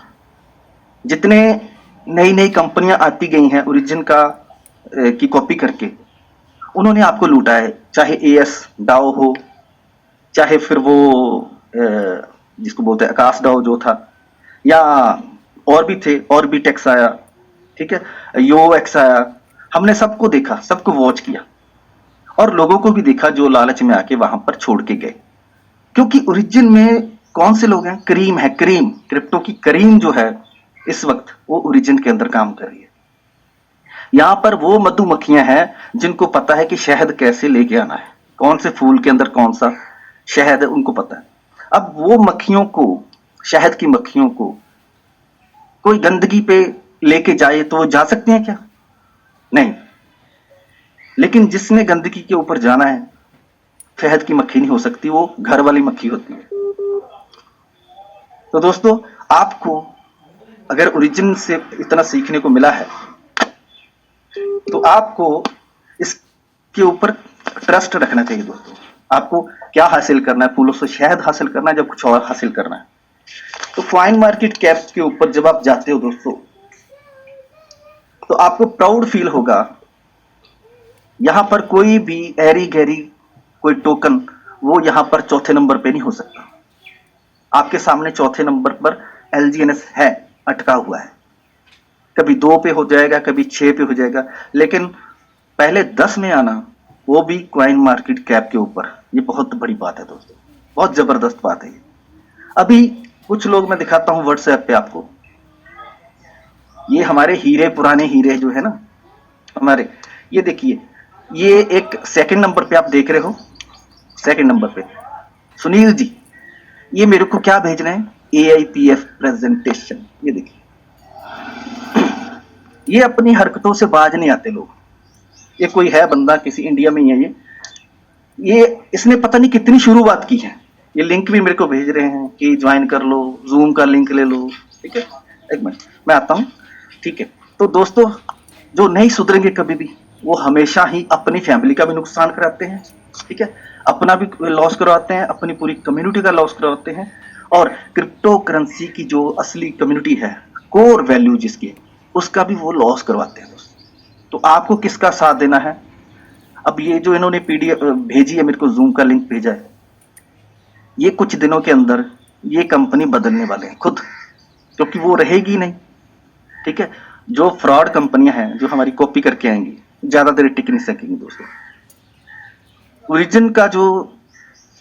Speaker 5: जितने नई नई कंपनियां आती गई हैं ओरिजिन का की कॉपी करके, उन्होंने आपको लूटा है। चाहे एएस डाओ हो, चाहे फिर वो जिसको बोलते हैं आकाश डाओ जो था, या और भी थे, और भी टेक्स आया, ठीक है, यो एक्स आया। हमने सबको देखा, सबको वॉच किया और लोगों को भी देखा जो लालच में आके वहां पर छोड़ के गए। क्योंकि ओरिजिन में कौन से लोग हैं, क्रीम है, क्रीम क्रिप्टो की क्रीम जो है इस वक्त वो ओरिजिन के अंदर काम कर रही है। यहाँ पर वो मधुमक्खियां हैं जिनको पता है कि शहद कैसे लेके आना है, कौन से फूल के अंदर कौन सा शहद है उनको पता है। अब वो मक्खियों को, शहद की मक्खियों को कोई गंदगी पे लेके जाए तो वो जा सकते हैं क्या? नहीं। लेकिन जिसने गंदगी के ऊपर जाना है, शहद की मक्खी नहीं हो सकती, वो घर वाली मक्खी होती है। तो दोस्तों, आपको अगर ओरिजिन से इतना सीखने को मिला है तो आपको इसके ऊपर ट्रस्ट रखना चाहिए। दोस्तों, आपको क्या हासिल करना है? फूलों से शहद हासिल करना है, जब कुछ और हासिल करना है। तो कॉइन मार्केट कैप के ऊपर जब आप जाते हो दोस्तों, तो आपको प्राउड फील होगा। यहां पर कोई भी एरी गैरी कोई टोकन वो यहां पर चौथे नंबर पे नहीं हो सकता। आपके सामने चौथे नंबर पर LGNS है, अटका हुआ है। कभी 2 पे हो जाएगा, कभी 6 पे हो जाएगा, लेकिन पहले 10 में आना, वो भी कॉइन मार्केट कैप के ऊपर, ये बहुत बड़ी बात है दोस्तों, बहुत जबरदस्त बात है ये। अभी कुछ लोग मैं दिखाता हूं व्हाट्सएप पे आपको, ये हमारे हीरे, पुराने हीरे जो है ना हमारे, ये देखिए, ये एक सेकंड नंबर पे आप देख रहे हो, सेकंड नंबर पे सुनील जी, ये मेरे को क्या भेज रहे हैं? AIPF presentation. ये देखिए, ये अपनी हरकतों से बाज नहीं आते लोग। ये कोई है बंदा, किसी इंडिया में ही है ये इसने पता नहीं कितनी शुरुआत की है। ये लिंक भी मेरे को भेज रहे हैं कि ज्वाइन कर लो, जूम का लिंक ले लो। ठीक है, एक मिनट मैं आता हूं। ठीक है, तो दोस्तों, जो नहीं सुधरेंगे कभी भी, वो हमेशा ही अपनी फैमिली का भी नुकसान कराते हैं। ठीक है, अपना भी लॉस करवाते हैं, अपनी पूरी कम्युनिटी का लॉस करवाते हैं, और क्रिप्टो करेंसी की जो असली कम्युनिटी है, कोर वैल्यू जिसकी, उसका भी वो लॉस करवाते हैं दोस्तों। तो आपको किसका साथ देना है? अब ये जो इन्होंने PDF भेजी है, मेरे को जूम का लिंक भेजा है, ये कुछ दिनों के अंदर ये कंपनी बदलने वाले हैं खुद, क्योंकि वो रहेगी नहीं। ठीक है, जो फ्रॉड कंपनियां हैं, जो हमारी कॉपी करके आएंगी, ज्यादा देर टिक नहीं सकेंगी दोस्तों। ओरिजिन का जो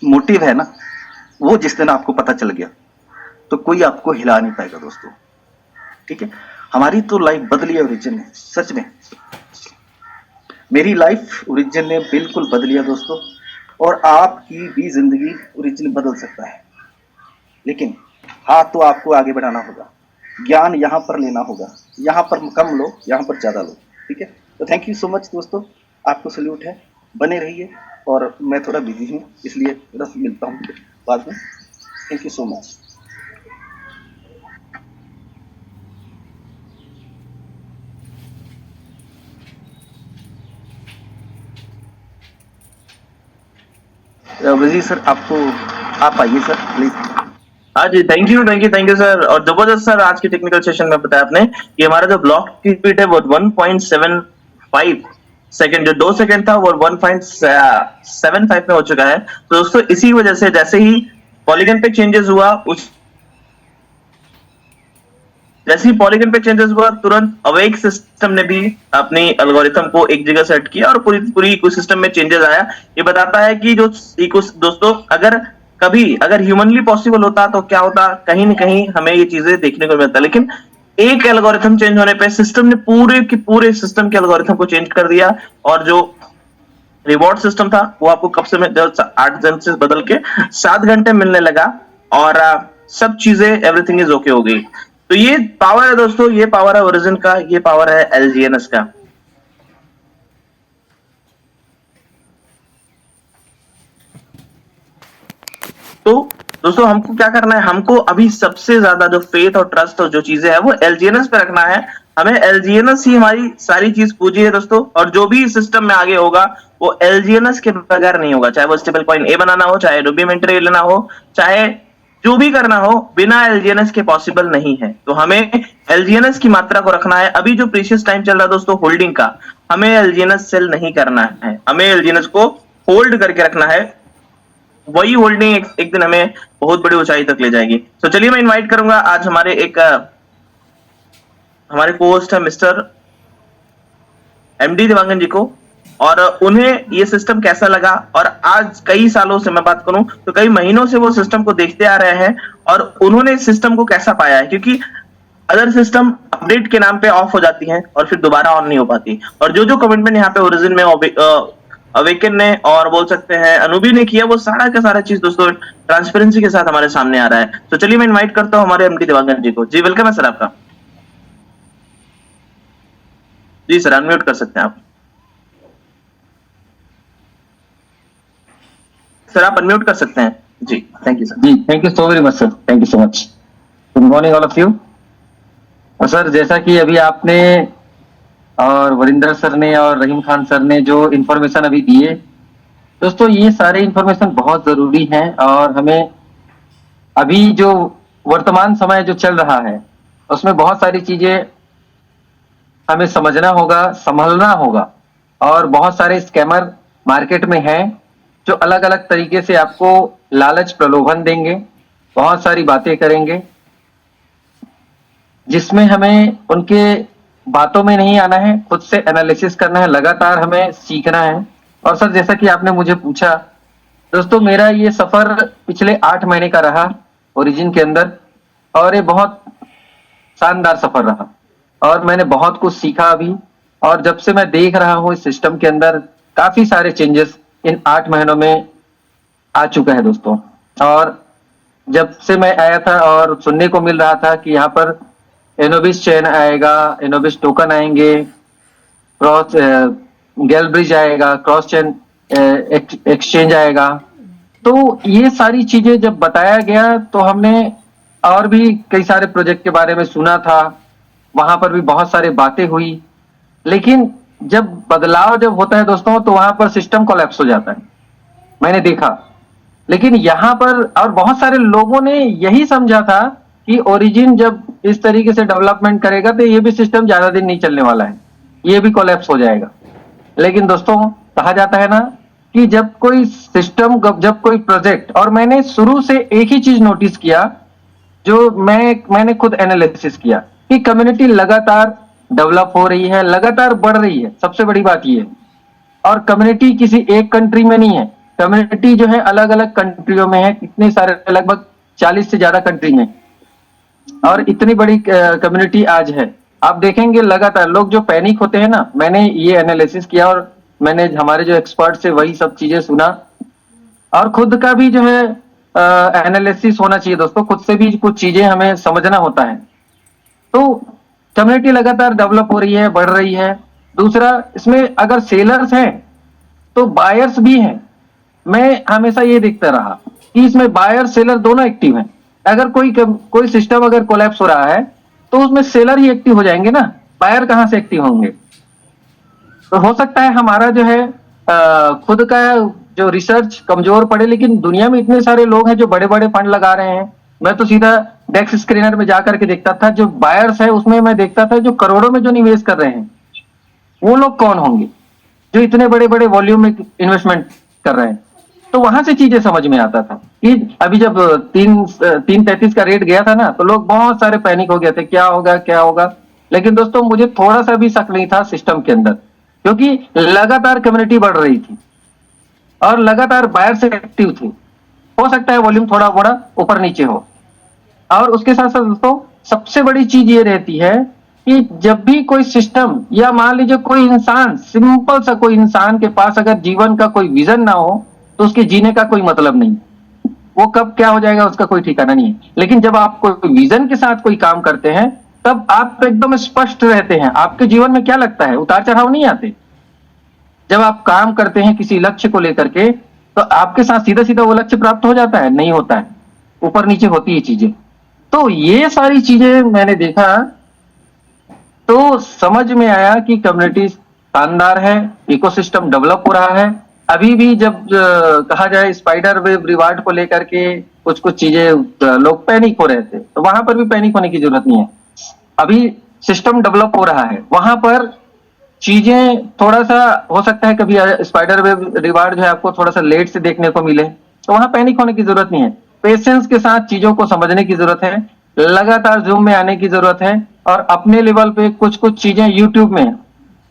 Speaker 5: मोटिव है ना, वो जिस दिन आपको पता चल गया तो कोई आपको हिला नहीं पाएगा दोस्तों। ठीक है, हमारी तो लाइफ बदली है ओरिजिन ने, सच में मेरी लाइफ ओरिजिन ने बिल्कुल बदली है दोस्तों, और आपकी भी जिंदगी ओरिजिन बदल सकता है। लेकिन हाथ तो आपको आगे बढ़ाना होगा, ज्ञान यहाँ पर लेना होगा, यहाँ पर कम लो, यहाँ पर ज्यादा लो। ठीक है, तो थैंक यू सो मच दोस्तों, आपको सल्यूट है, बने रहिए। और मैं थोड़ा बिजी हूँ, इसलिए बस मिलता हूँ बाद में। Thank you so much. Viji sir, आपको, आप आइए सर प्लीज।
Speaker 1: हाँ जी, थैंक यू सर। और जबरदस्त सर, आज के टेक्निकल सेशन में बताया आपने कि हमारा जो ब्लॉक की स्पीड है वो 1.75 सेकंड, जो 2 सेकंड था वो 1.75 में हो चुका है। तो दोस्तों, इसी वजह से जैसे ही पॉलीगन पे चेंजेस हुआ, तुरंत अवेक सिस्टम ने भी अपनी एल्गोरिथम को एक जगह सेट किया और पूरी इकोसिस्टम में चेंजेस आया। ये बताता है कि जो दोस्तों, अगर ह्यूमनली पॉसिबल होता तो क्या होता, कहीं न कहीं हमें ये चीजें देखने को मिलता। लेकिन एक एल्गोरिथम चेंज होने पे सिस्टम ने पूरे सिस्टम के एल्गोरिथम को चेंज कर दिया, और जो रिवॉर्ड सिस्टम था वो आपको कब से 8 दिन से बदल के 7 घंटे मिलने लगा, और सब चीजें एवरीथिंग इज ओके हो गई। तो ये पावर है दोस्तों, ये पावर है ओरिजिन का, ये पावर है LGNS का। तो दोस्तों, हमको क्या करना है? हमको अभी सबसे ज्यादा जो फेथ और ट्रस्ट और जो चीजें है वो LGNS पे रखना है। हमें LGNS ही हमारी सारी चीज पूंजी है दोस्तों, और जो भी सिस्टम में आगे होगा वो LGNS के बगैर नहीं होगा। चाहे वो स्टेबल कॉइन A बनाना हो, चाहे रुबीमेंट्री लेना हो, चाहे जो भी करना हो, बिना LGNS के पॉसिबल नहीं है। तो हमें LGNS की मात्रा को रखना है। अभी जो प्रीशियस टाइम चल रहा है दोस्तों होल्डिंग का, हमें LGNS सेल नहीं करना है, हमें LGNS को होल्ड करके रखना है। वही होल्डिंग एक दिन हमें बहुत बड़ी ऊंचाई तक ले जाएगी। तो चलिए, मैं इनवाइट करूंगा आज हमारे होस्ट है मिस्टर MD देवांगन जी को, और उन्हें ये सिस्टम कैसा लगा। और आज कई सालों से मैं बात करूं तो कई महीनों से वो सिस्टम को देखते आ रहे हैं, और उन्होंने इस सिस्टम को कैसा पाया है। क्योंकि अदर सिस्टम अपडेट के नाम पे ऑफ हो जाती हैं और फिर दोबारा ऑन नहीं हो पाती। और जो जो कमिटमेंट यहाँ पे ओरिजिन में अवेकन ने और बोल सकते हैं अनुबी ने किया, वो सारा का सारा चीज दोस्तों ट्रांसपेरेंसी के साथ हमारे सामने आ रहा है। तो चलिए मैं इनवाइट करता हूँ हमारे एमडी दिवाकर जी को। जी वेलकम है सर आपका। जी सर अनम्यूट कर सकते हैं आप। सर आप अनम्यूट कर सकते हैं। जी थैंक यू सर।
Speaker 6: जी thank you so very much sir, thank you so much. Good morning all of you. और सर जैसा कि अभी आपने और वरिंदर सर ने और रहीम खान सर ने जो इन्फॉर्मेशन अभी दिए, दोस्तों ये सारे इन्फॉर्मेशन बहुत जरूरी हैं और हमें अभी जो वर्तमान समय जो चल रहा है उसमें बहुत सारी चीजें हमें समझना होगा, संभलना होगा। और बहुत सारे स्कैमर मार्केट में हैं जो अलग अलग तरीके से आपको लालच प्रलोभन देंगे, बहुत सारी बातें करेंगे, जिसमें हमें उनके बातों में नहीं आना है, खुद से एनालिसिस करना है, लगातार हमें सीखना है। और सर जैसा कि आपने मुझे पूछा, दोस्तों मेरा ये सफर पिछले 8 महीने का रहा ओरिजिन के अंदर और ये बहुत शानदार सफर रहा और मैंने बहुत कुछ सीखा अभी। और जब से मैं देख रहा हूँ इस सिस्टम के अंदर काफी सारे चेंजेस इन 8 महीनों में आ चुका है दोस्तों। और जब से मैं आया था और सुनने को मिल रहा था कि यहाँ पर एनोबिस चेन आएगा, एनोबिस टोकन आएंगे, क्रॉस गैल ब्रिज आएगा, क्रॉस चेन एक्सचेंज आएगा, तो ये सारी चीजें जब बताया गया तो हमने और भी कई सारे प्रोजेक्ट के बारे में सुना था, वहां पर भी बहुत सारी बातें हुई। लेकिन जब बदलाव जब होता है दोस्तों तो वहां पर सिस्टम कोलैप्स हो जाता है, मैंने देखा। लेकिन यहाँ पर और बहुत सारे लोगों ने यही समझा था कि ओरिजिन जब इस तरीके से डेवलपमेंट करेगा तो ये भी सिस्टम ज्यादा दिन नहीं चलने वाला है, ये भी कोलैप्स हो जाएगा। लेकिन दोस्तों कहा जाता है ना कि जब कोई सिस्टम, जब कोई प्रोजेक्ट, और मैंने शुरू से एक ही चीज नोटिस किया जो मैंने खुद एनालिसिस किया कि कम्युनिटी लगातार डेवलप हो रही है, लगातार बढ़ रही है। सबसे बड़ी बात ये है। और कम्युनिटी किसी एक कंट्री में नहीं है, कम्युनिटी जो है अलग अलग कंट्रियों में है, इतने सारे लगभग 40 से ज्यादा कंट्री में, और इतनी बड़ी कम्युनिटी आज है। आप देखेंगे लगातार लोग जो पैनिक होते हैं ना, मैंने ये एनालिसिस किया और मैंने हमारे जो एक्सपर्ट से वही सब चीजें सुना और खुद का भी जो है एनालिसिस होना चाहिए दोस्तों, खुद से भी कुछ चीजें हमें समझना होता है। तो कम्युनिटी लगातार डेवलप हो रही है, बढ़ रही है। दूसरा, इसमें अगर सेलर्स हैं तो बायर्स भी हैं। मैं हमेशा ये देखता रहा कि इसमें बायर सेलर दोनों एक्टिव हैं। अगर कोई सिस्टम अगर कोलैप्स हो रहा है तो उसमें सेलर ही एक्टिव हो जाएंगे ना, बायर कहां से एक्टिव होंगे। तो हो सकता है हमारा जो है खुद का जो रिसर्च कमजोर पड़े, लेकिन दुनिया में इतने सारे लोग हैं जो बड़े बड़े फंड लगा रहे हैं। मैं तो सीधा डेक्स स्क्रीनर में जाकर के देखता था, जो बायर्स है उसमें मैं देखता था जो करोड़ों में जो निवेश कर रहे हैं वो लोग कौन होंगे जो इतने बड़े बड़े वॉल्यूम में इन्वेस्टमेंट कर रहे हैं। तो वहां से चीजें समझ में आता था कि अभी जब 3.33 का रेट गया था ना, तो लोग बहुत सारे पैनिक हो गए थे, क्या होगा क्या होगा। लेकिन दोस्तों मुझे थोड़ा सा भी शक नहीं था सिस्टम के अंदर, क्योंकि लगातार कम्युनिटी बढ़ रही थी और लगातार बायर्स एक्टिव थे। हो सकता है वॉल्यूम थोड़ा बड़ा ऊपर नीचे हो। और उसके साथ साथ दोस्तों सबसे बड़ी चीज ये रहती है कि जब भी कोई सिस्टम या मान लीजिए कोई इंसान, सिंपल सा कोई इंसान के पास अगर जीवन का कोई विजन ना हो तो उसके जीने का कोई मतलब नहीं। वो कब क्या हो जाएगा उसका कोई ठिकाना नहीं है। लेकिन जब आप कोई विजन के साथ कोई काम करते हैं तब आप एकदम स्पष्ट रहते हैं। आपके जीवन में क्या लगता है, उतार चढ़ाव नहीं आते। जब आप काम करते हैं किसी लक्ष्य को लेकर के तो आपके साथ सीधा सीधा वो लक्ष्य प्राप्त हो जाता है, नहीं होता है, ऊपर नीचे होती है चीजें। तो ये सारी चीजें मैंने देखा तो समझ में आया कि कम्युनिटी शानदार है, इकोसिस्टम डेवलप हो रहा है। अभी भी जब कहा जाए स्पाइडर वेब रिवार्ड को लेकर के कुछ चीजें लोग पैनिक हो रहे थे, तो वहां पर भी पैनिक होने की जरूरत नहीं है। अभी सिस्टम डेवलप हो रहा है, वहां पर चीजें थोड़ा सा हो सकता है कभी स्पाइडर वेब रिवार्ड जो है आपको थोड़ा सा लेट से देखने को मिले, तो वहां पैनिक होने की जरूरत नहीं है। पेशेंस के साथ चीजों को समझने की जरूरत है, लगातार जूम में आने की जरूरत है और अपने लेवल पे कुछ चीजें यूट्यूब में।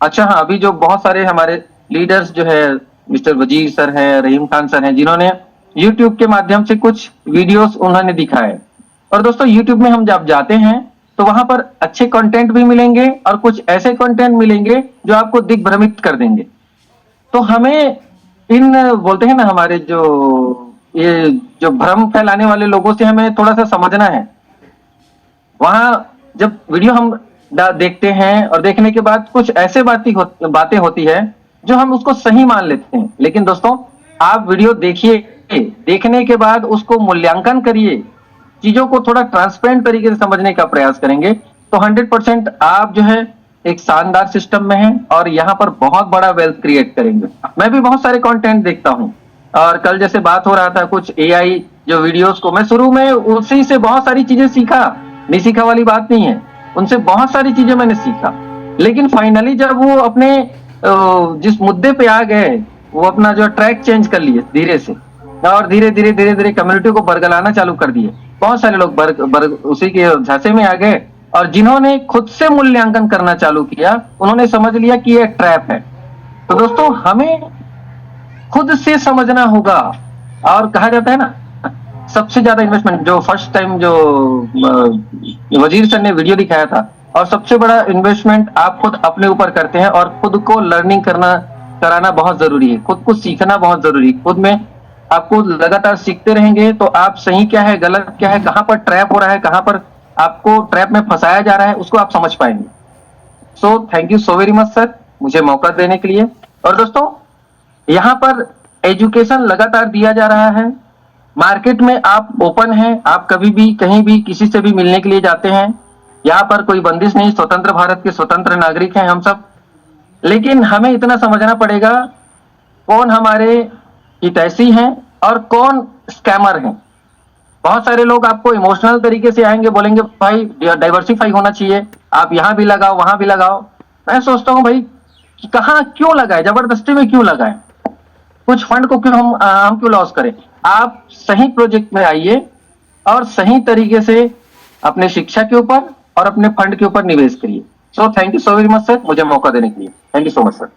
Speaker 6: अच्छा हाँ, अभी जो बहुत सारे हमारे लीडर्स जो है मिस्टर वजीर सर है, रहीम खान सर हैं, जिन्होंने यूट्यूब के माध्यम से कुछ वीडियोस उन्होंने दिखाए। और दोस्तों यूट्यूब में हम जब जाते हैं तो वहां पर अच्छे कंटेंट भी मिलेंगे और कुछ ऐसे कंटेंट मिलेंगे जो आपको दिग्भ्रमित कर देंगे। तो हमें इन बोलते हैं ना हमारे जो ये जो भ्रम फैलाने वाले लोगों से हमें थोड़ा सा समझना है। वहां जब वीडियो हम देखते हैं और देखने के बाद कुछ ऐसे बातें होती है जो हम उसको सही मान लेते हैं, लेकिन दोस्तों आप वीडियो देखिए, देखने के बाद उसको मूल्यांकन करिए, चीजों को थोड़ा ट्रांसपेरेंट तरीके से समझने का प्रयास करेंगे तो 100% आप जो है एक शानदार सिस्टम में हैं और यहाँ पर बहुत बड़ा वेल्थ क्रिएट करेंगे। मैं भी बहुत सारे कंटेंट देखता हूँ और कल जैसे बात हो रहा था कुछ एआई जो वीडियोस को, मैं शुरू में उसी से बहुत सारी चीजें सीखा, नहीं सीखा वाली बात नहीं है, उनसे बहुत सारी चीजें मैंने सीखा। लेकिन फाइनली जब वो अपने जिस मुद्दे पे आ गए वो अपना जो ट्रैक चेंज कर लिए धीरे से और धीरे धीरे कम्युनिटी को बरगलाना चालू कर दिए। बहुत सारे लोग उसी के झांसे में आ गए और जिन्होंने खुद से मूल्यांकन करना चालू किया उन्होंने समझ लिया कि ये ट्रैप है। तो दोस्तों हमें खुद से समझना होगा और कहा जाता है ना सबसे ज्यादा इन्वेस्टमेंट जो फर्स्ट टाइम जो वजीर सर ने वीडियो दिखाया था, और सबसे बड़ा इन्वेस्टमेंट आप खुद अपने ऊपर करते हैं और खुद को लर्निंग कराना बहुत जरूरी है, खुद को सीखना बहुत जरूरी है। खुद में आपको लगातार सीखते रहेंगे तो आप सही क्या है गलत क्या है, कहां पर ट्रैप हो रहा है, कहां पर आपको ट्रैप में फंसाया जा रहा है, उसको आप समझ पाएंगे। So thank you so very much sir मुझे मौका देने के लिए। और दोस्तों यहाँ पर एजुकेशन लगातार दिया जा रहा है, मार्केट में आप ओपन हैं, आप कभी भी कहीं भी किसी से भी मिलने के लिए जाते हैं, यहाँ पर कोई बंदिश नहीं, स्वतंत्र भारत के स्वतंत्र नागरिक हैं हम सब। लेकिन हमें इतना समझना पड़ेगा कौन हमारे हितैषी हैं और कौन स्कैमर हैं। बहुत सारे लोग आपको इमोशनल तरीके से आएंगे, बोलेंगे भाई डाइवर्सिफाई होना चाहिए, आप यहाँ भी लगाओ वहां भी लगाओ। मैं सोचता हूँ भाई कि कहाँ क्यों लगाए, जबरदस्ती में क्यों लगाए, कुछ फंड को क्यों हम क्यों लॉस करें। आप सही प्रोजेक्ट में आइए और सही तरीके से अपने शिक्षा के ऊपर और अपने फंड के ऊपर निवेश करिए। So thank you so very much sir मुझे मौका देने के लिए। Thank you so much sir.